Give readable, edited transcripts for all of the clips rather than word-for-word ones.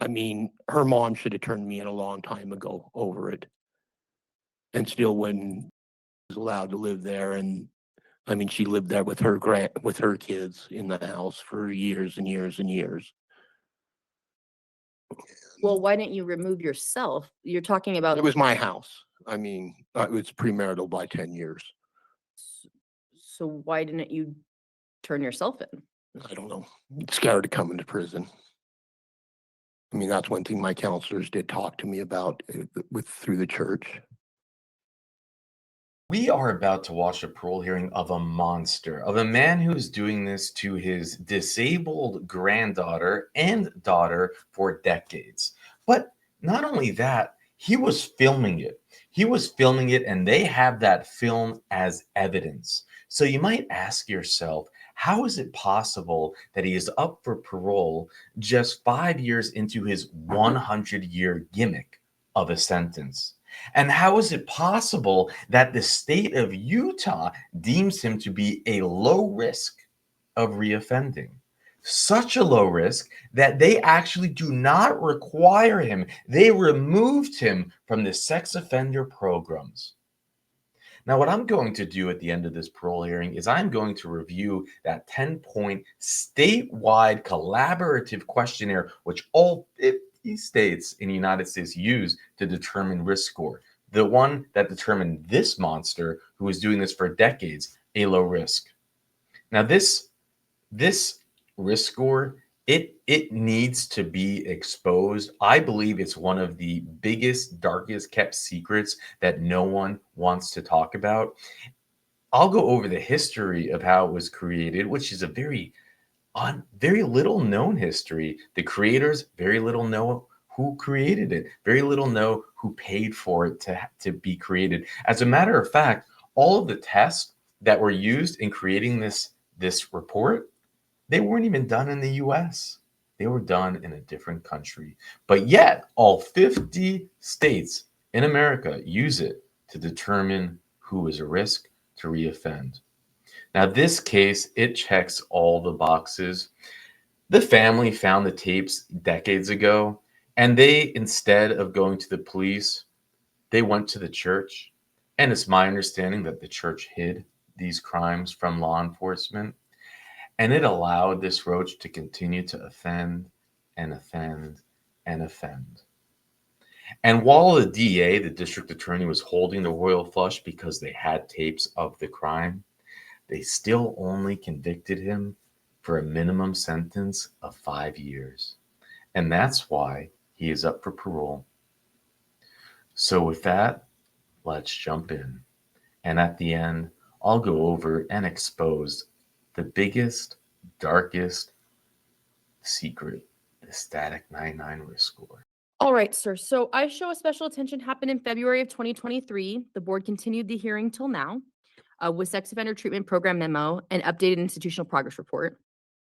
I mean, her mom should have turned me in a long time ago over it. And still when was allowed to live there, and I mean, she lived there with her kids in the house for years and years and years. Well, why didn't you remove yourself? You're talking about. It was my house. I mean, it was premarital by 10 years. So why didn't you turn yourself in? I don't know. Scared to come into prison. I mean, that's one thing my counselors did talk to me about through the church. We are about to watch a parole hearing of a monster, of a man who is doing this to his disabled granddaughter and daughter for decades. But not only that, he was filming it. He was filming it, and they have that film as evidence. So you might ask yourself, how is it possible that he is up for parole just 5 years into his 100-year gimmick of a sentence? And how is it possible that the state of Utah deems him to be a low risk of reoffending? Such a low risk that they actually do not require him. They removed him from the sex offender programs. Now, what I'm going to do at the end of this parole hearing is I'm going to review that 10-point statewide collaborative questionnaire, which all 50 states in the United States use to determine risk score. The one that determined this monster, who was doing this for decades, a low risk. Now, this risk score, it needs to be exposed. I believe it's one of the biggest, darkest kept secrets that no one wants to talk about. I'll go over the history of how it was created, which is a very little known history. The creators, very little know who created it. Very little know who paid for it to be created. As a matter of fact, all of the tests that were used in creating this report, they weren't even done in the US. They were done in a different country. But yet, all 50 states in America use it to determine who is a risk to reoffend. Now, this case, it checks all the boxes. The family found the tapes decades ago, and they, instead of going to the police, they went to the church. And it's my understanding that the church hid these crimes from law enforcement. And it allowed this roach to continue to offend and offend and offend. And while the DA, the district attorney, was holding the royal flush because they had tapes of the crime, they still only convicted him for a minimum sentence of 5 years. And that's why he is up for parole. So with that, let's jump in. And at the end, I'll go over and expose the biggest, darkest secret, the static 99 risk score. All right, sir. So I show a special attention happened in February of 2023. The board continued the hearing till now with sex offender treatment program memo and updated institutional progress report.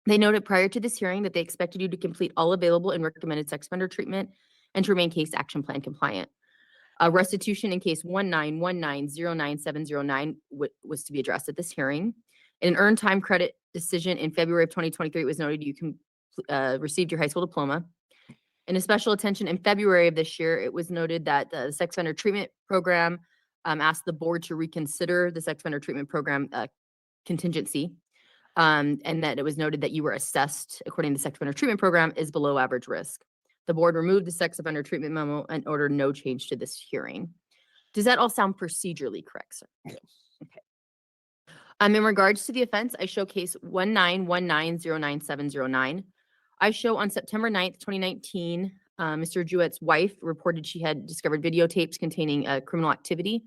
They noted prior to this hearing that they expected you to complete all available and recommended sex offender treatment and to remain case action plan compliant. Restitution in case 191909709 was to be addressed at this hearing. In an earned time credit decision in February of 2023, it was noted you received your high school diploma. In a special attention in February of this year, it was noted that the sex offender treatment program asked the board to reconsider the sex offender treatment program contingency, and that it was noted that you were assessed, according to the sex offender treatment program, is below average risk. The board removed the sex offender treatment memo and ordered no change to this hearing. Does that all sound procedurally correct, sir? Yes. Okay. In regards to the offense, I show case 191909709. I show on September 9th, 2019, Mr. Jewett's wife reported she had discovered videotapes containing criminal activity.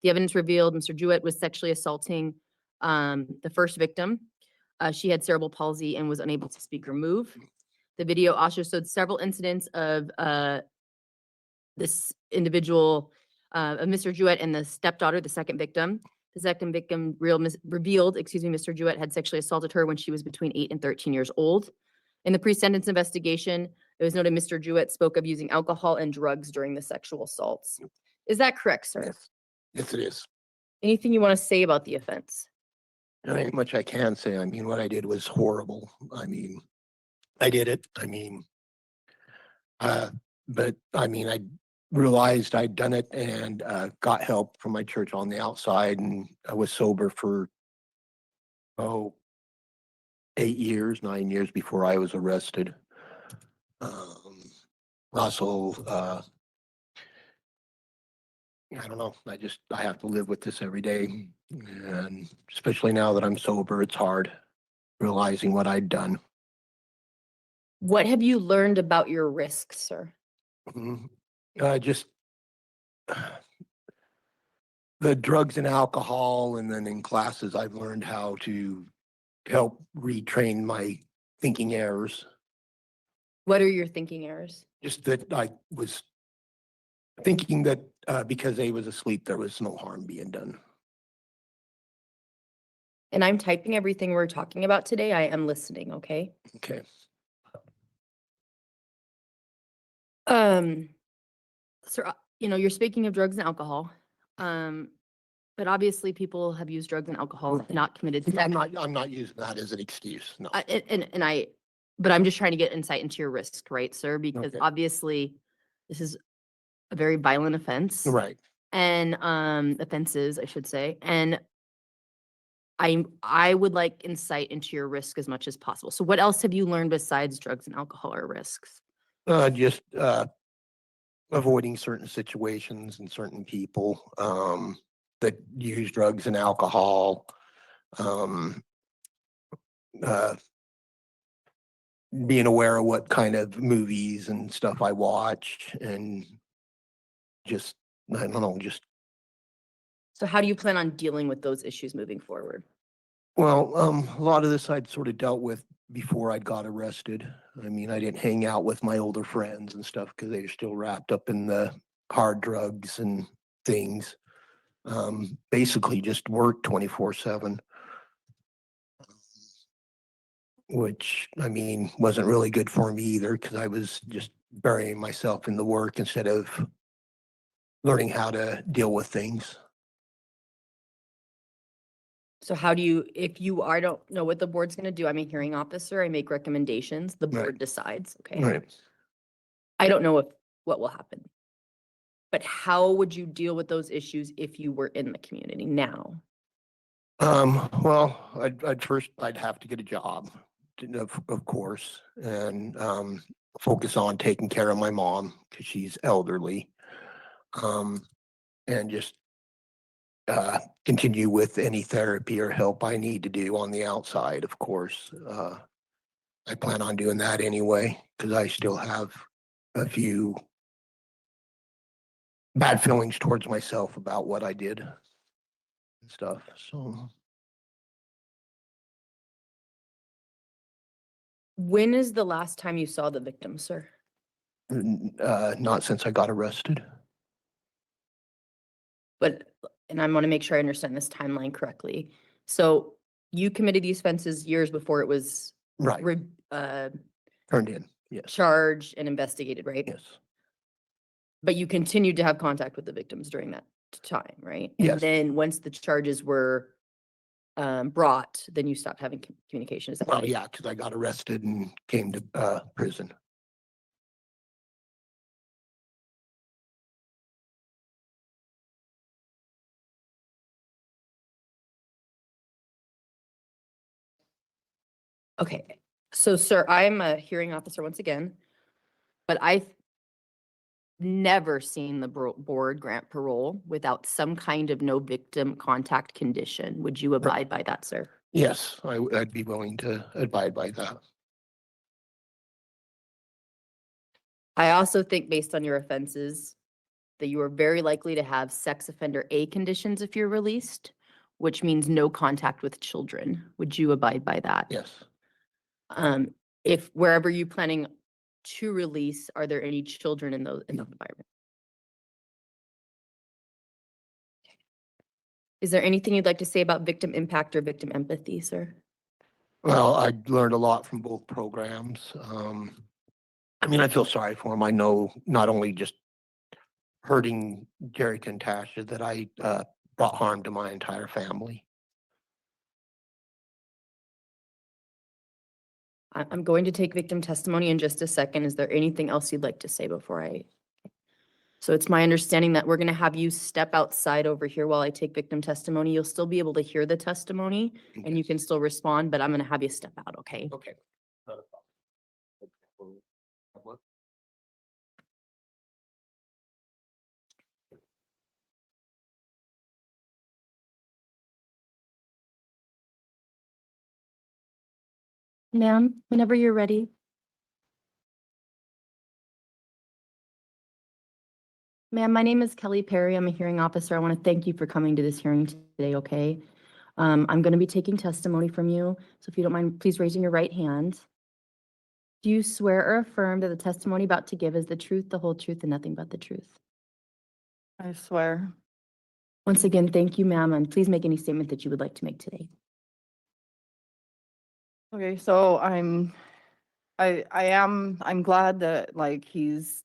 The evidence revealed Mr. Jewett was sexually assaulting the first victim. She had cerebral palsy and was unable to speak or move. The video also showed several incidents of this individual, of Mr. Jewett and the stepdaughter, the second victim. The second victim revealed, Mr. Jewett had sexually assaulted her when she was between 8 and 13 years old. In the pre-sentence investigation, it was noted Mr. Jewett spoke of using alcohol and drugs during the sexual assaults. Is that correct, sir? Yes. Yes, it is. Anything you want to say about the offense? There ain't much I can say. I mean, what I did was horrible. I mean, I did it. I mean, But I mean, I realized I'd done it and got help from my church on the outside, and I was sober for, oh, 8 years, 9 years before I was arrested. Also, I don't know, I have to live with this every day. And especially now that I'm sober, it's hard realizing what I'd done. What have you learned about your risks, sir? Just the drugs and alcohol, and then in classes, I've learned how to help retrain my thinking errors. What are your thinking errors? Just that I was thinking that because they was asleep, there was no harm being done. And I'm typing everything we're talking about today. I am listening, okay? Okay. Sir, you're speaking of drugs and alcohol. But obviously people have used drugs and alcohol, not committed sex. I'm not using that as an excuse. No. But I'm just trying to get insight into your risk, right, sir? Because Okay. obviously this is a very violent offense. Right. And offenses, I should say. And I would like insight into your risk as much as possible. So what else have you learned besides drugs and alcohol or risks? Just avoiding certain situations and certain people that use drugs and alcohol. Uh, Being aware of what kind of movies and stuff I watch, and just, I don't know, just, So how do you plan on dealing with those issues moving forward? well, a lot of this I'd sort of dealt with before I got arrested. I mean, I didn't hang out with my older friends and stuff because they were still wrapped up in the hard drugs and things. Basically just work 24/7, which, I mean, wasn't really good for me either, because I was just burying myself in the work instead of learning how to deal with things. So I don't know what the board's gonna do. I'm a hearing officer. I make recommendations. The Right. board decides, okay? Right. I don't know what will happen. But how would you deal with those issues if you were in the community now? Well, I'd have to get a job, of course, and focus on taking care of my mom because she's elderly. And just continue with any therapy or help I need to do on the outside, of course. I plan on doing that anyway, because I still have a few bad feelings towards myself about what I did and stuff. So, When is the last time you saw the victim, sir? not since I got arrested. And I want to make sure I understand this timeline correctly. So you committed these offenses years before it was Right. Turned in. Yes. charged and investigated, right? Yes. But you continued to have contact with the victims during that time, right? Yes. And then once the charges were brought, then you stopped having communication. Is that Well, right? yeah, because I got arrested and came to prison. Okay. So, sir, I'm a hearing officer once again, but I've never seen the board grant parole without some kind of no victim contact condition. Would you abide by that, sir? Yes, I'd be willing to abide by that. I also think based on your offenses, that you are very likely to have sex offender A conditions if you're released, which means no contact with children. Would you abide by that? Yes. If wherever you planning to release, are there any children in those in the environment? Is there anything you'd like to say about victim impact or victim empathy, sir? Well, I learned a lot from both programs. I mean, I feel sorry for him. I know not only just hurting Derek and Tasha, that I brought harm to my entire family. I'm going to take victim testimony in just a second. Is there anything else you'd like to say before I? So it's my understanding that we're going to have you step outside over here while I take victim testimony. You'll still be able to hear the testimony and you can still respond, but I'm going to have you step out, okay? Okay. Ma'am, whenever you're ready. Ma'am, my name is Kelly Perry. I'm a hearing officer. I want to thank you for coming to this hearing today, okay? I'm going to be taking testimony from you. So if you don't mind, please raising your right hand. Do you swear or affirm that the testimony about to give is the truth, the whole truth, and nothing but the truth? I swear. Once again, thank you, ma'am, and please make any statement that you would like to make today. Okay, so I'm glad that like he's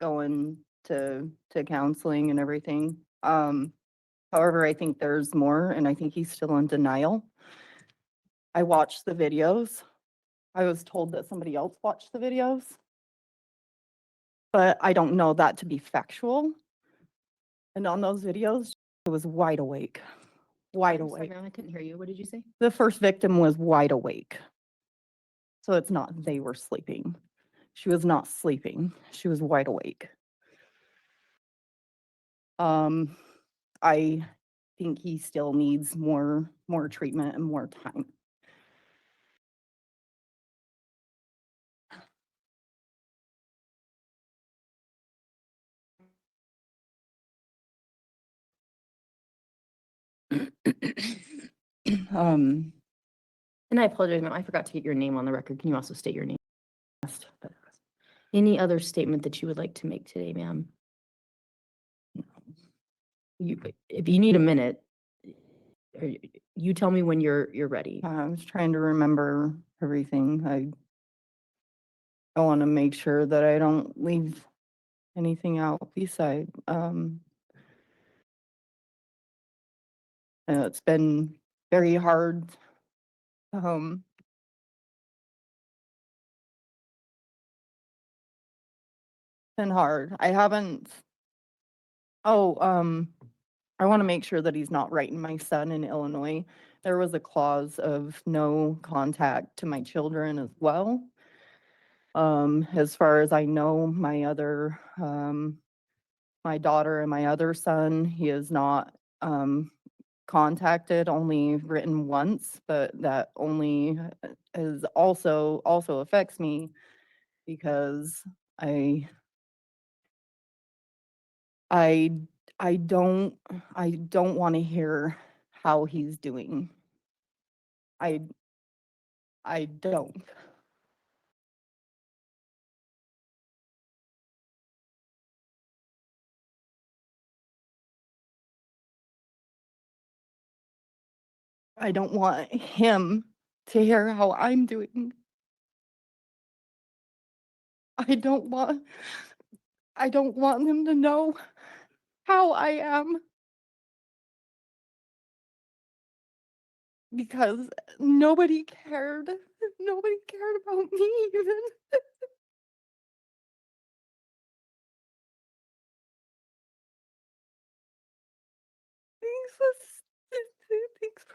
going to counseling and everything. However, I think there's more and I think he's still in denial. I watched the videos. I was told that somebody else watched the videos. But I don't know that to be factual. And on those videos, it was wide awake. Wide I'm sorry, awake. ma'am, I couldn't hear you. What did you say? The first victim was wide awake. So it's not they were sleeping. She was not sleeping. She was wide awake. I think he still needs more treatment and more time. Um, And I apologize, ma'am, I forgot to get your name on the record. Can you also state your name? Any other statement that you would like to make today, ma'am? If you need a minute, or you tell me when you're ready. I was trying to remember everything. I want to make sure that I don't leave anything out beside. It's been very hard. Been hard. I haven't. Oh, I want to make sure that he's not writing my son in Illinois. There was a clause of no contact to my children as well. As far as I know, my other, my daughter and my other son, he is not, contacted, only written once, but that only is also affects me because I I I don't want to hear how he's doing. I don't. I don't want him to hear how I'm doing. I don't want him to know how I am. Because nobody cared. Nobody cared about me even. Things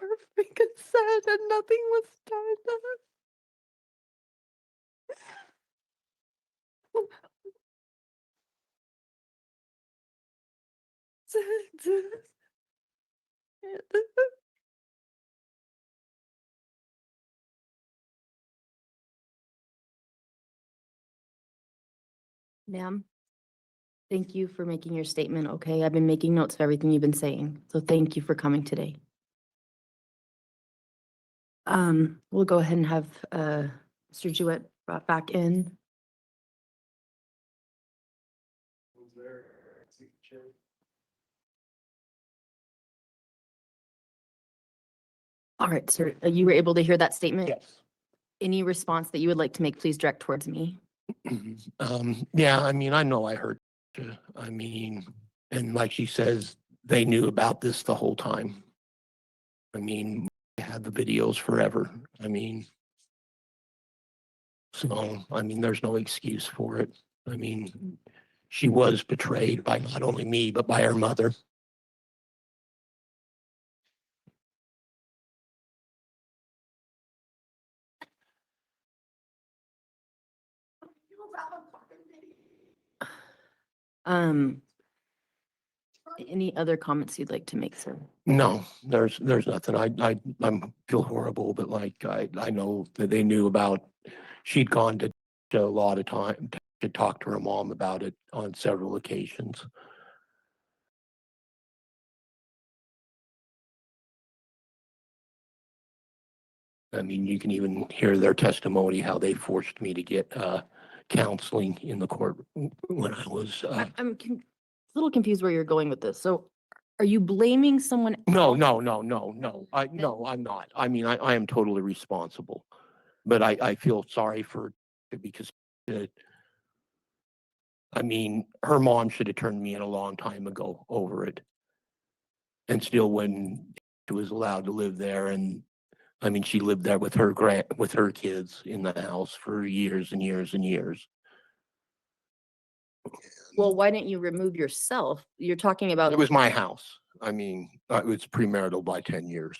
were freaking said and nothing was done. Ma'am, thank you for making your statement, okay? I've been making notes of everything you've been saying, so thank you for coming today. We'll go ahead and have Mr. Jewett brought back in. All right, sir, you were able to hear that statement? Yes. Any response that you would like to make, please direct towards me. Yeah, I mean, I know I heard, I mean, and like she says, they knew about this the whole time. I mean, I had had the videos forever. I mean, so, I mean, there's no excuse for it. I mean, she was betrayed by not only me, but by her mother. Um, any other comments you'd like to make, sir? No, there's nothing. I'm feel horrible, but like, I know that they knew about, she'd gone to a lot of time to talk to her mom about it on several occasions. I mean, you can even hear their testimony, how they forced me to get counseling in the court when I was, I'm a little confused where you're going with this. So are you blaming someone? no, else? no, I'm not. I mean, I am totally responsible, but I feel sorry for, because I mean, her mom should have turned me in a long time ago over it. And still, when she was allowed to live there, and I mean, she lived there with her kids in the house for years and years and years. Well, why didn't you remove yourself? You're talking about. It was my house. I mean, it was premarital by 10 years.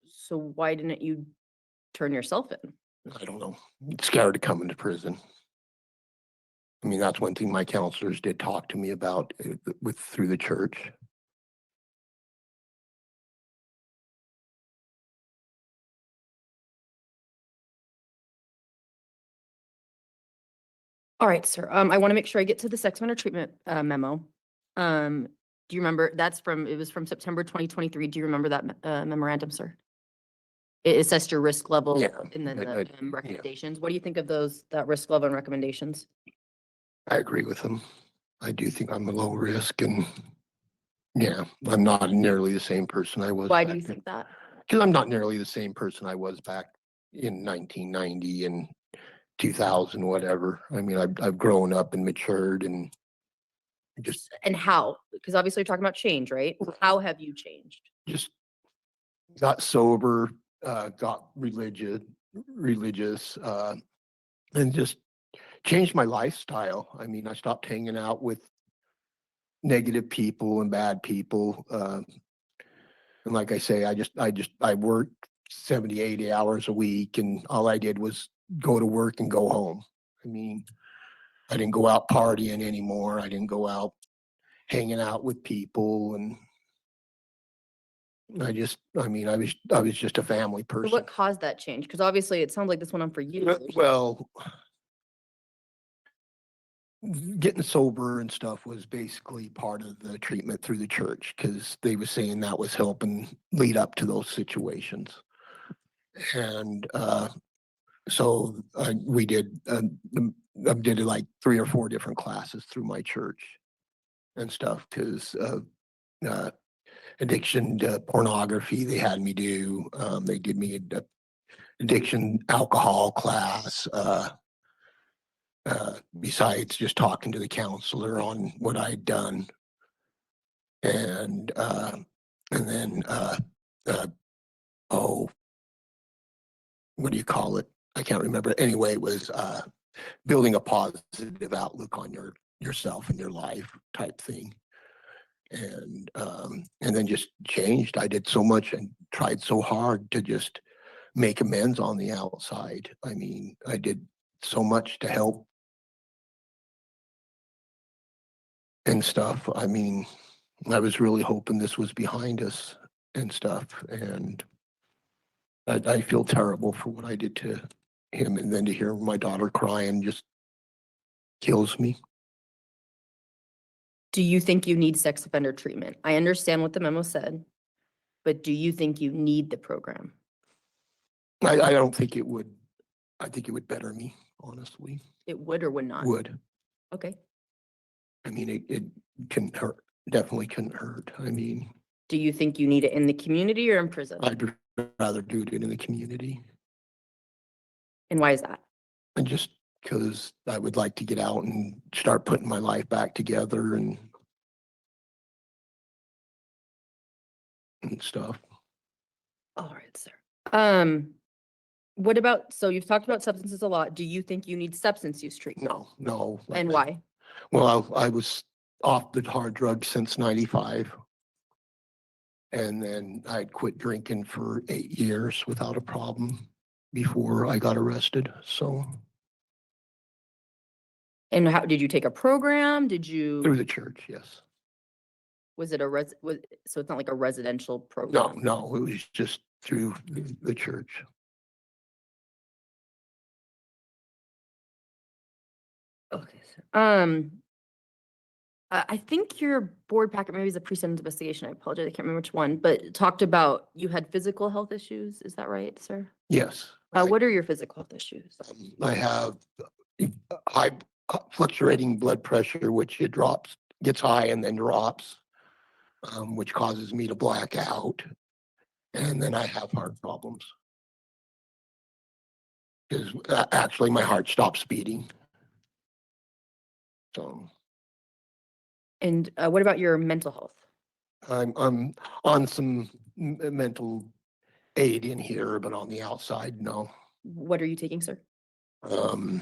So why didn't you turn yourself in? I don't know. Scared to come into prison. I mean, that's one thing my counselors did talk to me about through the church. All right, sir. I want to make sure I get to the sex offender treatment memo. Do you remember, it was from September 2023. Do you remember that memorandum, sir? It assessed your risk level Yeah, and then I- the yeah. recommendations. What do you think of that risk level and recommendations? I agree with them. I do think I'm a low risk, and yeah, I'm not nearly the same person I was. Why do you think that? Because I'm not nearly the same person I was back in 1990 and 2000, whatever. I mean, I've grown up and matured, and just And how? Because obviously you're talking about change, right? How have you changed? just got sober, got religious, and just changed my lifestyle. I mean, I stopped hanging out with negative people and bad people. And like I say, I worked 70, 80 hours a week, and all I did was go to work and go home. I mean, I didn't go out partying anymore. I didn't go out hanging out with people, and I was just a family So person. what caused that change? Because obviously it sounds like this went on for years. Well, getting sober and stuff was basically part of the treatment through the church, because they were saying that was helping lead up to those situations. And so we did, I did like 3 or 4 different classes through my church and stuff, because addiction to pornography they had me do. They did me a addiction alcohol class. Besides just talking to the counselor on what I'd done. And then oh, what do you call it? I can't remember. Anyway, it was building a positive outlook on yourself and your life type thing. And then just changed. I did so much and tried so hard to just make amends on the outside. I mean, I did so much to help and stuff. I mean, I was really hoping this was behind us and stuff. And I feel terrible for what I did to him. And then to hear my daughter crying just kills me. Do you think you need sex offender treatment? I understand what the memo said, but do you think you need the program? I don't think it would. I think it would better me, honestly. It would or would not? Would. Okay. I mean, it can hurt. Definitely can hurt. I mean, Do you think you need it in the community or in prison? I'd rather do it in the community. And why is that? And just because I would like to get out and start putting my life back together and stuff. All right, sir. What about, so you've talked about substances a lot. Do you think you need substance use treatment? No. And why? Well, I was off the hard drugs since 95. And then I'd quit drinking for 8 years without a problem before I got arrested. So And how, did you take a program? Did through you, the church, yes. was it so it's not like a residential No, program? no, it was just through the church. Okay. I think your board packet, maybe it's a pre-sentence investigation. I apologize. I can't remember which one, but it talked about you had physical health issues. Is that right, sir? Yes. What are your physical health issues? I have high fluctuating blood pressure, which it drops, gets high and then drops, which causes me to black out. And then I have heart problems. Because actually my heart stops beating. So And what about your mental health? I'm on some mental aid in here, but on the outside, no. What are you taking, sir? Um,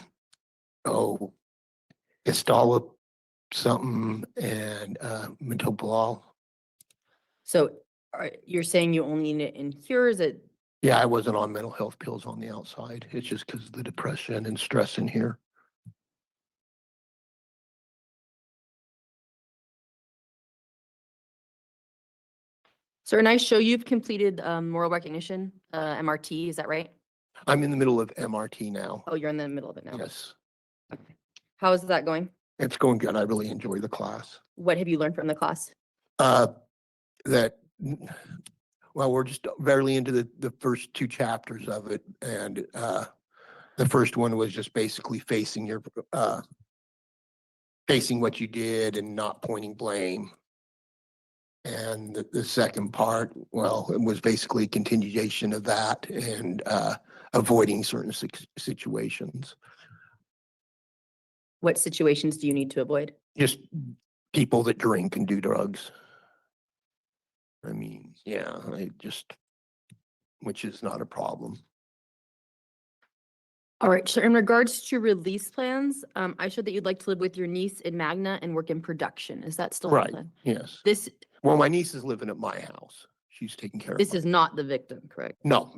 oh, Gestala something and metoprolol. So you're saying you only need it in here? Is it? Yeah, I wasn't on mental health pills on the outside. It's just because of the depression and stress in here. Sir, and I show you've completed moral recognition, MRT, is that right? I'm in the middle of MRT now. Oh, you're in the middle of it now. Yes, Okay. How is that going? it's going good. I really enjoy the class. What have you learned from the class? That, well, we're just barely into the first 2 chapters of it. And the first one was just basically facing what you did and not pointing blame. And the second part, well, it was basically a continuation of that and avoiding certain situations. What situations do you need to avoid? Just people that drink and do drugs. I mean, yeah, which is not a problem. All right, so in regards to release plans, I showed that you'd like to live with your niece in Magna and work in production. Is that still the Right, plan? yes. This Well, my niece is living at my house. She's taking care of this my- is not the victim, correct? No.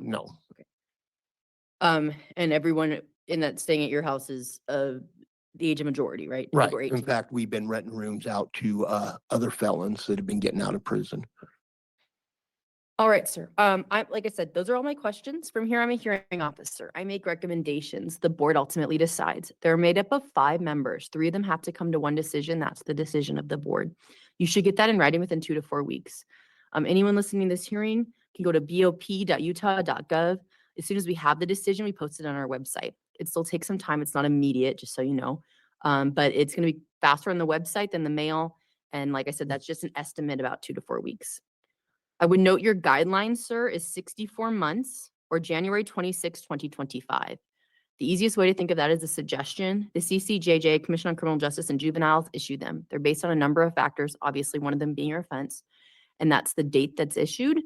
And everyone in that staying at your house is the age of majority, right? Right. Over In 18. fact, we've been renting rooms out to other felons that have been getting out of prison. All right, sir. Like I said, those are all my questions. From here, I'm a hearing officer. I make recommendations. The board ultimately decides. They're made up of 5 members. 3 of them have to come to one decision. That's the decision of the board. You should get that in writing within 2 to 4 weeks. Anyone listening to this hearing can go to bop.utah.gov. As soon as we have the decision, we post it on our website. It still takes some time. It's not immediate, just so you know. But it's going to be faster on the website than the mail. And like I said, that's just an estimate about 2 to 4 weeks. I would note your guideline, sir, is 64 months or January 26, 2025. The easiest way to think of that is a suggestion. The CCJJ, Commission on Criminal Justice and Juveniles, issue them. They're based on a number of factors, obviously one of them being your offense, and that's the date that's issued,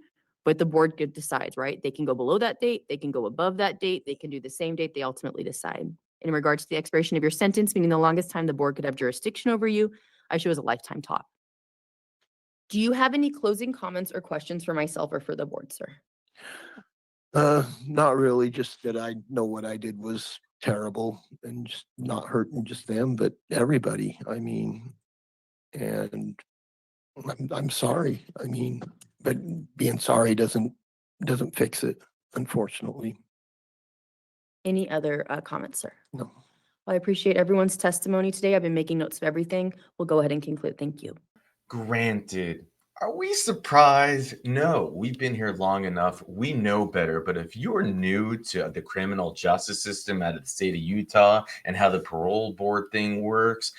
but the board decides, right? They can go below that date, they can go above that date, they can do the same date, they ultimately decide. In regards to the expiration of your sentence, meaning the longest time the board could have jurisdiction over you, I show as a lifetime top. Do you have any closing comments or questions for myself or for the board, sir? Not really, just that I know what I did was terrible and just not hurting just them, but everybody. I mean, and I'm sorry. I mean, but being sorry doesn't fix it, unfortunately. Any other comments, sir? No. Well, I appreciate everyone's testimony today. I've been making notes of everything. We'll go ahead and conclude. Thank you. Granted, are we surprised? No, we've been here long enough. We know better. But if you're new to the criminal justice system out of the state of Utah and how the parole board thing works,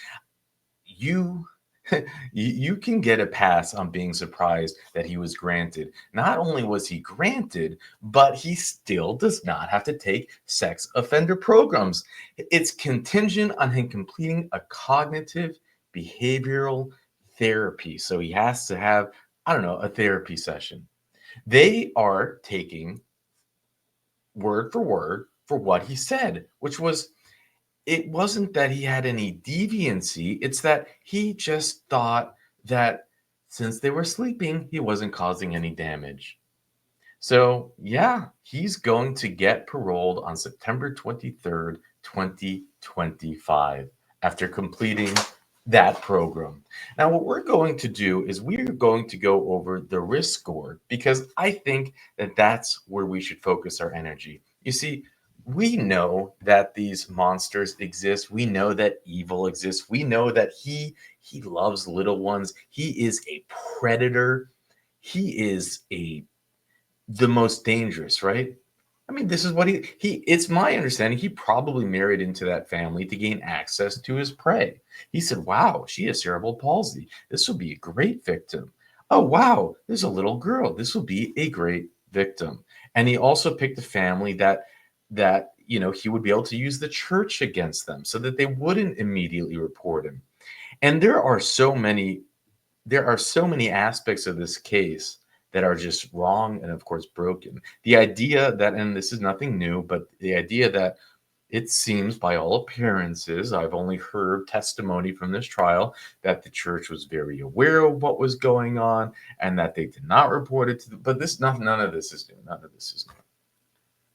you can get a pass on being surprised that he was granted. Not only was he granted, but he still does not have to take sex offender programs. It's contingent on him completing a cognitive behavioral therapy. So he has to have, I don't know, a therapy session. They are taking word for what he said, which was, it wasn't that he had any deviancy, it's that he just thought that since they were sleeping, he wasn't causing any damage. So, yeah, he's going to get paroled on September 23rd, 2025, after completing that program. Now, what we're going to do is we're going to go over the risk score, because I think that that's where we should focus our energy. You see, we know that these monsters exist. We know that evil exists. We know that he loves little ones. He is a predator. He is the most dangerous, right? I mean, this is what he it's my understanding he probably married into that family to gain access to his prey. He said, "Wow, she has cerebral palsy. This will be a great victim. Oh, wow, there's a little girl. This will be a great victim." And he also picked a family that he would be able to use the church against them so that they wouldn't immediately report him. And there are so many aspects of this case that are just wrong and, of course, broken. The idea that, and this is nothing new, but the idea that it seems by all appearances, I've only heard testimony from this trial, that the church was very aware of what was going on and that they did not report it to but none of this is new. None of this is new.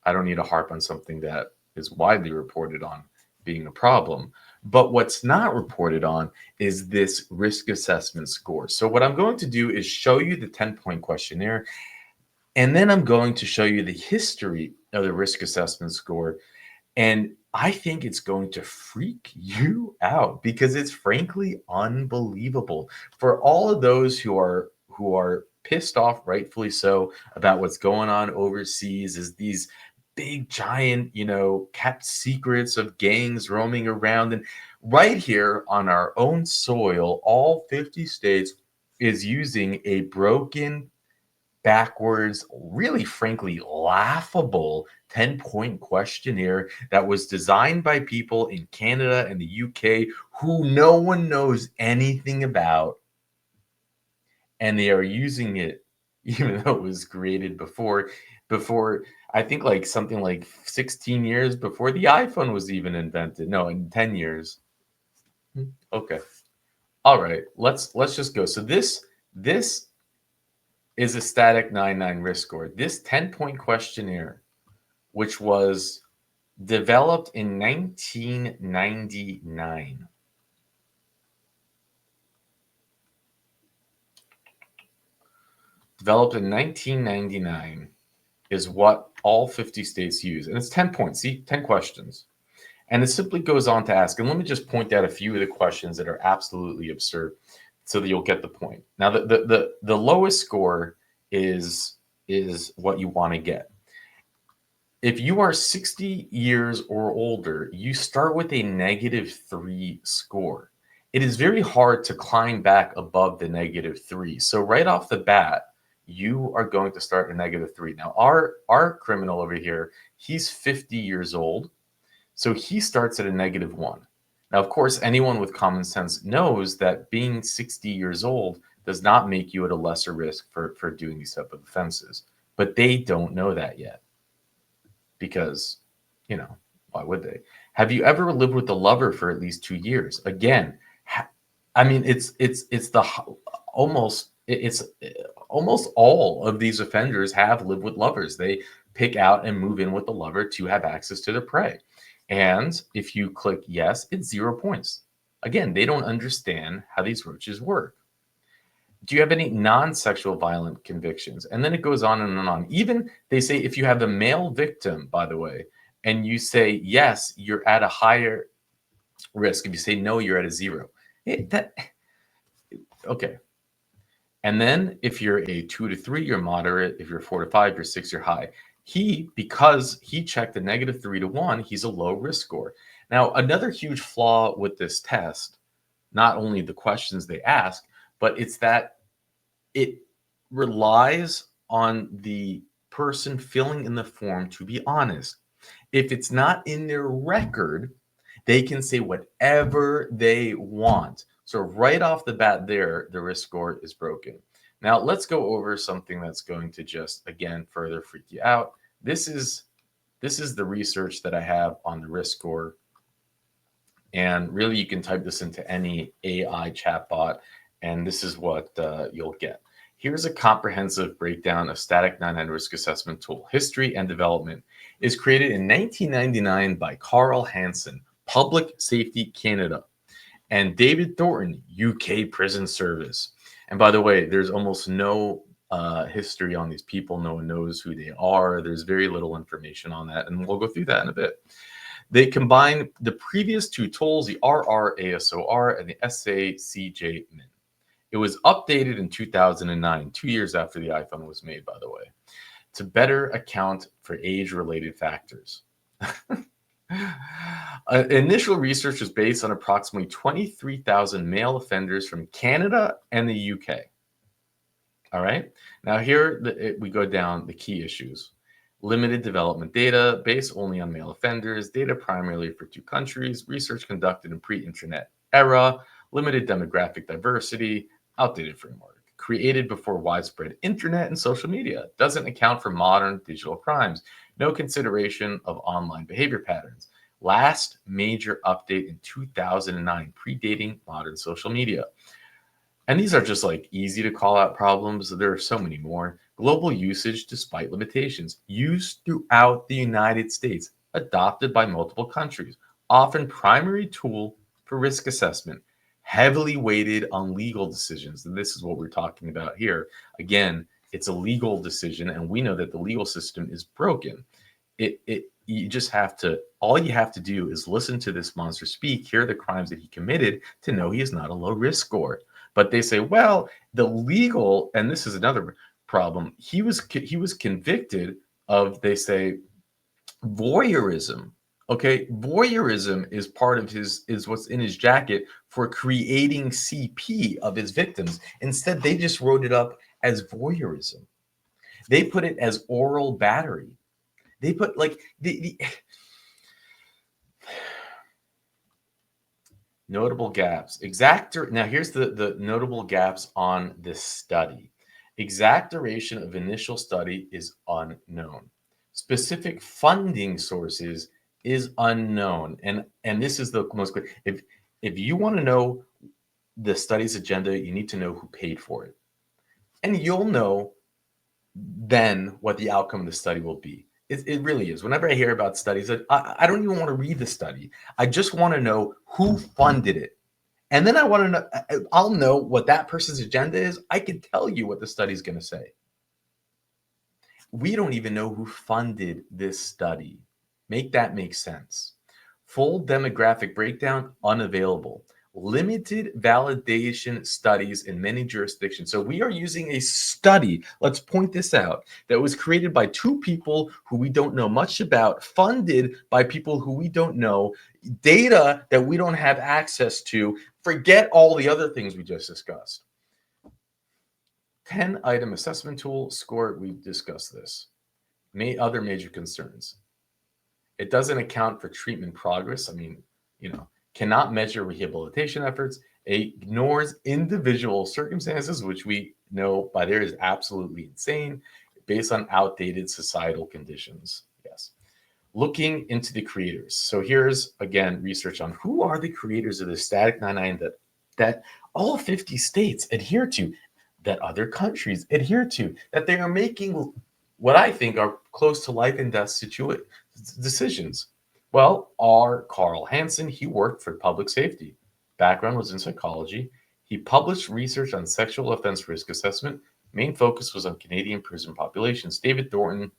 I don't need to harp on something that is widely reported on being a problem. But what's not reported on is this risk assessment score. So what I'm going to do is show you the 10-point questionnaire, and then I'm going to show you the history of the risk assessment score. And I think it's going to freak you out because it's frankly unbelievable. For all of those who are pissed off, rightfully so, about what's going on overseas, is these big giant, kept secrets of gangs roaming around. And right here on our own soil, all 50 states is using a broken, backwards, really frankly laughable 10-point questionnaire that was designed by people in Canada and the UK who no one knows anything about, and they are using it even though it was created before I think like something like 16 years before the iPhone was even invented. No, in 10 years. Okay. All right. Let's just go. So this is a static 9-9 risk score. This 10-point questionnaire, which was developed in 1999. Developed in 1999 is what all 50 states use. And it's 10 points. See, 10 questions. And it simply goes on to ask, and let me just point out a few of the questions that are absolutely absurd so that you'll get the point. Now, the lowest score is what you want to get. If you are 60 years or older, you start with a -3 score. It is very hard to climb back above the -3. So right off the bat, you are going to start a -3. Now, our criminal over here, he's 50 years old. So he starts at a -1. Now, of course, anyone with common sense knows that being 60 years old does not make you at a lesser risk for doing these type of offenses. But they don't know that yet. Because, why would they? Have you ever lived with a lover for at least 2 years? Again, I mean, it's almost all of these offenders have lived with lovers. They pick out and move in with the lover to have access to the prey. And if you click yes, it's 0 points. Again, they don't understand how these roaches work. Do you have any non-sexual violent convictions? And then it goes on and on. Even they say if you have a male victim, by the way, and you say yes, you're at a higher risk. If you say no, you're at a 0. Okay. And then if you're a 2 to 3, you're moderate. If you're 4 to 5, you're 6, you're high. Because he checked the -3 to 1, he's a low risk score. Now, another huge flaw with this test, not only the questions they ask, but it's that it relies on the person filling in the form to be honest. If it's not in their record, they can say whatever they want. So right off the bat there, the risk score is broken. Now, let's go over something that's going to just, again, further freak you out. This is the research that I have on the risk score. And really, you can type this into any AI chatbot, and this is what you'll get. Here's a comprehensive breakdown of static 99 risk assessment tool. History and development is created in 1999 by Carl Hansen, Public Safety Canada, and David Thornton, UK Prison Service. And by the way, there's almost no history on these people. No one knows who they are. There's very little information on that, and we'll go through that in a bit. They combine the previous two tools, the RRASOR and the SACJ-MIN. It was updated in 2009, 2 years after the iPhone was made, by the way, to better account for age-related factors. Initial research was based on approximately 23,000 male offenders from Canada and the UK. All right. Now here we go down the key issues. Limited development data based only on male offenders, data primarily for 2 countries, research conducted in pre-internet era, limited demographic diversity, outdated framework, created before widespread internet and social media, doesn't account for modern digital crimes, no consideration of online behavior patterns. Last major update in 2009, predating modern social media. And these are just like easy to call out problems. There are so many more. Global usage despite limitations. Used throughout the United States. Adopted by multiple countries. Often primary tool for risk assessment. Heavily weighted on legal decisions. And this is what we're talking about here. Again, it's a legal decision, and we know that the legal system is broken. You just have to, all you have to do is listen to this monster speak, hear the crimes that he committed to know he is not a low risk score. But they say, well, the legal, and this is another problem, he was convicted of, they say, voyeurism. Okay, voyeurism is part of is what's in his jacket for creating CP of his victims. Instead, they just wrote it up as voyeurism. They put it as oral battery. They put like the notable gaps. Now here's the notable gaps on this study. Exact duration of initial study is unknown. Specific funding sources is unknown. And this is the most clear. If you want to know the study's agenda, you need to know who paid for it. And you'll know then what the outcome of the study will be. It really is. Whenever I hear about studies, I don't even want to read the study. I just want to know who funded it. And then I want to know, I'll know what that person's agenda is. I can tell you what the study's going to say. We don't even know who funded this study. Make that make sense. Full demographic breakdown, unavailable. Limited validation studies in many jurisdictions. So we are using a study, let's point this out, that was created by 2 people who we don't know much about, funded by people who we don't know, data that we don't have access to. Forget all the other things we just discussed. 10-item assessment tool score, we discussed this. Other major concerns. It doesn't account for treatment progress. I mean, cannot measure rehabilitation efforts, ignores individual circumstances, which we know by there is absolutely insane, based on outdated societal conditions. Yes. Looking into the creators. So here's, again, research on who are the creators of the Static 99 that all 50 states adhere to, that other countries adhere to, that they are making what I think are close to life and death decisions. Well, Carl Hansen, he worked for public safety. Background was in psychology. He published research on sexual offense risk assessment. Main focus was on Canadian prison populations. David Thornton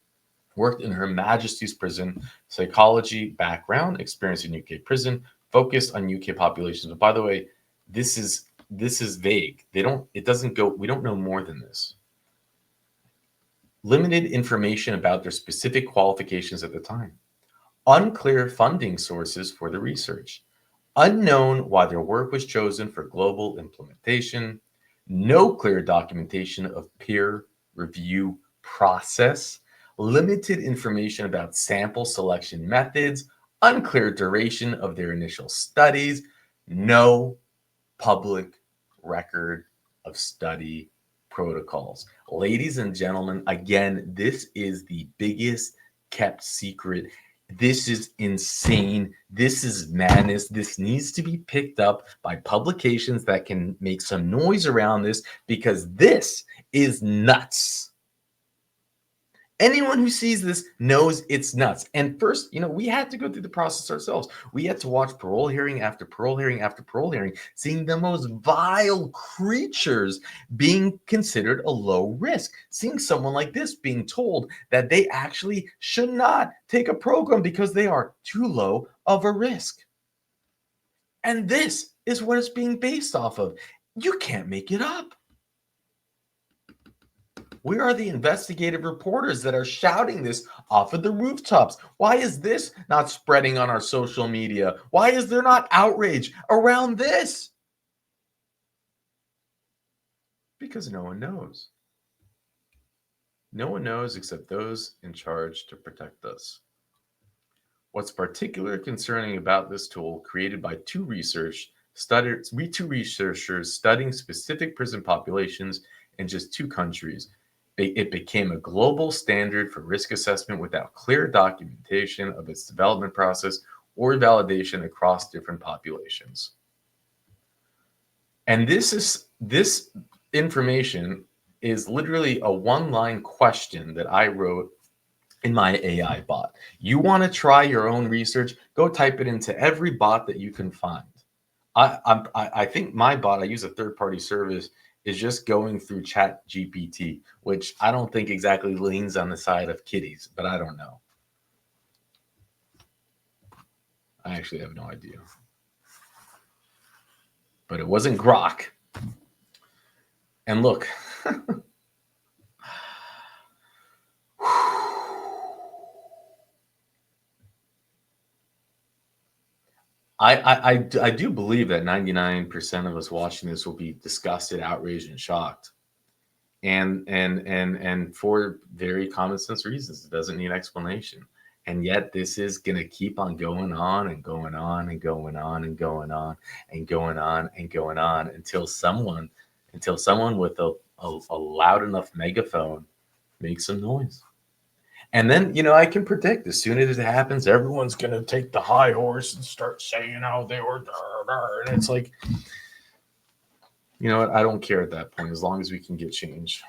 worked in Her Majesty's Prison, psychology background, experience in UK prison, focused on UK populations. But by the way, this is vague. We don't know more than this. Limited information about their specific qualifications at the time. Unclear funding sources for the research. Unknown why their work was chosen for global implementation. No clear documentation of peer review process. Limited information about sample selection methods. Unclear duration of their initial studies. No public record of study protocols. Ladies and gentlemen, again, this is the biggest kept secret. This is insane. This is madness. This needs to be picked up by publications that can make some noise around this, because this is nuts. Anyone who sees this knows it's nuts. And first, we had to go through the process ourselves. We had to watch parole hearing after parole hearing after parole hearing, seeing the most vile creatures being considered a low risk, seeing someone like this being told that they actually should not take a program because they are too low of a risk. And this is what it's being based off of. You can't make it up. We are the investigative reporters that are shouting this off of the rooftops. Why is this not spreading on our social media? Why is there not outrage around this? Because no one knows. No one knows except those in charge to protect us. What's particularly concerning about this tool, created by two researchers studying specific prison populations in just 2 countries, it became a global standard for risk assessment without clear documentation of its development process or validation across different populations. And this information is literally a 1-line question that I wrote in my AI bot. You want to try your own research? Go type it into every bot that you can find. I think my bot, I use a third-party service, is just going through ChatGPT, which I don't think exactly leans on the side of kitties, but I don't know. I actually have no idea. But it wasn't Grok. And look, I do believe that 99% of us watching this will be disgusted, outraged, and shocked. And for very common sense reasons. It doesn't need explanation. And yet this is going to keep on going on and going on and going on and going on and going on and going on until someone with a loud enough megaphone makes some noise. And then, I can predict as soon as it happens, everyone's going to take the high horse and start saying how they were. And it's like, you know what? I don't care at that point, as long as we can get change.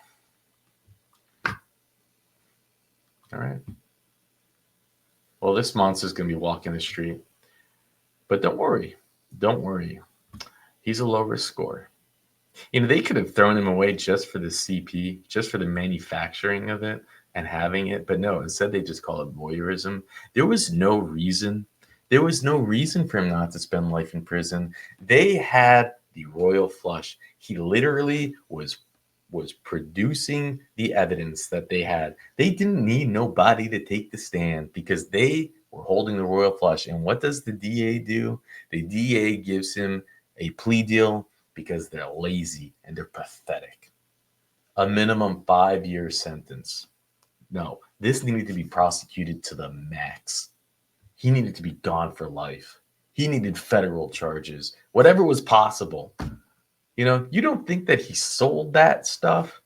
All right. Well, this monster's going to be walking the street. But don't worry. Don't worry. He's a low risk score. They could have thrown him away just for the CP, just for the manufacturing of it and having it. But no, instead they just call it voyeurism. There was no reason. There was no reason for him not to spend life in prison. They had the royal flush. He literally was producing the evidence that they had. They didn't need nobody to take the stand because they were holding the royal flush. And what does the DA do? The DA gives him a plea deal because they're lazy and they're pathetic. A minimum 5-year sentence. No, this needed to be prosecuted to the max. He needed to be gone for life. He needed federal charges, whatever was possible. You don't think that he sold that stuff?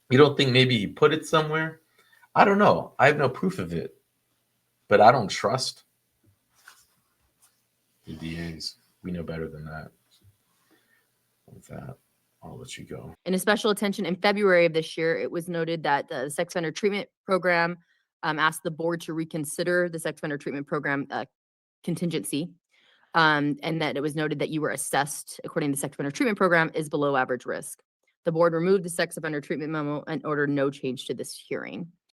You don't think maybe he put it somewhere? I don't know. I have no proof of it. But I don't trust the DAs. We know better than that. With that, I'll let you go. In a special attention in February of this year, it was noted that the sex offender treatment program asked the board to reconsider the sex offender treatment program contingency, and that it was noted that you were assessed, according to the sex offender treatment program, is below average risk. The board removed the sex offender treatment memo and ordered no change to this hearing.